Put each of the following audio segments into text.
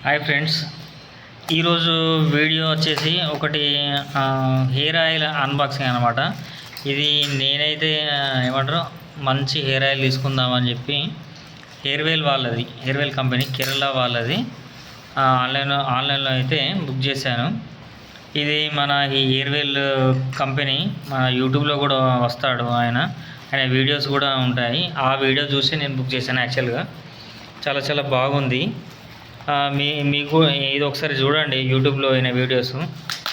Hi friends, ఈరోజు video వచ్చేసి ఒకటి హెయిర్ ఆయిల్ అన్బాక్సింగ్ అనమాట. ఇది నేనైతే ఏమంటారు మంచి హెయిర్ ఆయిల్ తీసుకుందామని చెప్పి హెయిర్ వెల్ కంపెనీ కేరళ వాళ్ళది ఆన్లైన్లో అయితే బుక్ చేశాను. ఇది మన ఈ హెయిర్ వెల్ కంపెనీ మన యూట్యూబ్లో కూడా వస్తాడు ఆయన వీడియోస్ కూడా ఉంటాయి. ఆ వీడియో చూసి నేను బుక్ చేశాను. యాక్చువల్గా చాలా బాగుంది. మీకు ఇది ఒకసారి చూడండి, యూట్యూబ్లో అయిన వీడియోస్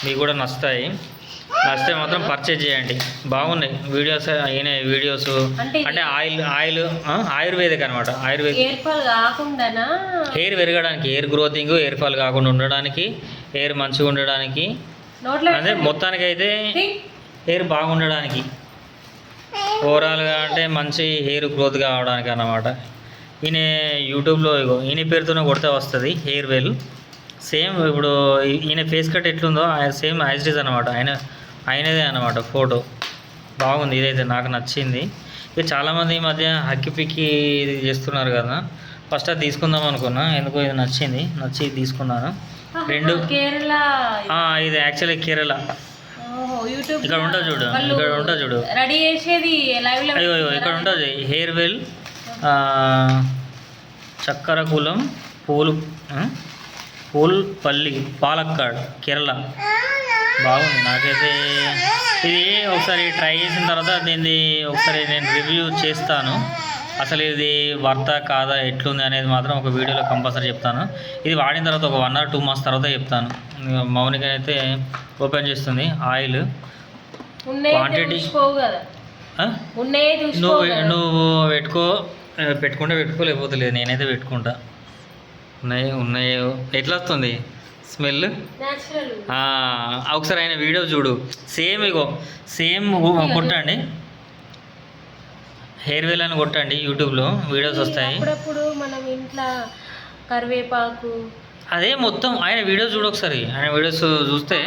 మీకు కూడా నచ్చితే మాత్రం పర్చేజ్ చేయండి. బాగున్నాయి వీడియోస్ అంటే ఆయుర్వేదిక్ అనమాట. హెయిర్ పెరగడానికి, హెయిర్ గ్రోతింగ్, హెయిర్ ఫాల్ కాకుండా ఉండడానికి, హెయిర్ మంచిగా ఉండడానికి, అదే మొత్తానికి అయితే హెయిర్ బాగుండడానికి, ఓవరాల్గా అంటే మంచి హెయిర్ గ్రోత్ కావడానికి అన్నమాట. ఈయన యూట్యూబ్లో ఈయన పేరుతోనే కొడితే వస్తుంది హెయిర్ వెల్. సేమ్ ఇప్పుడు ఈయన ఫేస్ కట్ ఎట్లుందో సేమ్ యాజ్ ఇట్ ఈజ్ అనమాట. ఆయనదే అనమాట ఫోటో. బాగుంది, ఇదైతే నాకు నచ్చింది. ఇది చాలామంది ఈ మధ్య హక్కిపిక్కి ఇది చేస్తున్నారు కదా, ఫస్ట్ అది తీసుకుందాం అనుకున్నా, ఎందుకో ఇది నచ్చి తీసుకున్నాను. రెండు ఇది యాక్చువల్లీ కేరళ. ఇక్కడ ఉంటుంది చూడు ఇక్కడ ఉంటుంది హెయిర్ వెల్ చక్కరకులం పూల్పల్లి పాలక్కాడ్ కేరళ. బాగుంది. నాకైతే ఇది ఒకసారి ట్రై చేసిన తర్వాత దీన్ని ఒకసారి నేను రివ్యూ చేస్తాను. అసలు ఇది వర్త కాదా ఎట్లుంది అనేది మాత్రం ఒక వీడియోలో కంపల్సరీ చెప్తాను. ఇది వాడిన తర్వాత ఒక 1 or 2 months తర్వాత చెప్తాను. మౌనిక అయితే ఓపెన్ చేస్తుంది ఆయిల్ క్వాంటిటీ. నువ్వు పెట్టుకో లేకపోతే లేదు, నేనైతే పెట్టుకుంటా. ఉన్నాయో ఎట్లా వస్తుంది స్మెల్. ఒకసారి ఆయన వీడియో చూడు. సేమ్ కొట్టండి, హెయిర్ వెల్ అని కొట్టండి, యూట్యూబ్లో వీడియోస్ వస్తాయి. మనం ఇంట్లో కరివేపాకు అదే మొత్తం ఆయన వీడియోస్ చూడు ఒకసారి. ఆయన వీడియోస్ చూస్తే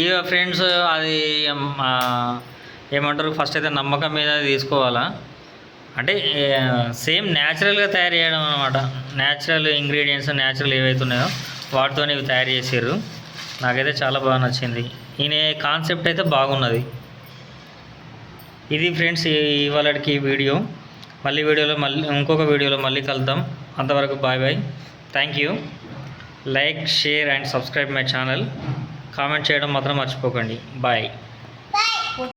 ఇక ఫ్రెండ్స్ అది ఏమంటారు, ఫస్ట్ అయితే నమ్మకం మీద తీసుకోవాలా. అంటే సేమ్ న్యాచురల్గా తయారు చేయడం అనమాట. న్యాచురల్ ఇంగ్రీడియంట్స్, న్యాచురల్ ఏవైతే ఉన్నాయో వాటితోనే ఇవి తయారు చేసారు. నాకైతే చాలా బాగా నచ్చింది. ఈయన కాన్సెప్ట్ అయితే బాగున్నది. ఇది ఫ్రెండ్స్ ఇవాళకి వీడియో. ఇంకొక వీడియోలో మళ్ళీ కలుద్దాం. అంతవరకు bye. Thank you. Like, share and subscribe my channel. Comment చేయడం మాత్రం మర్చిపోకండి. బాయ్.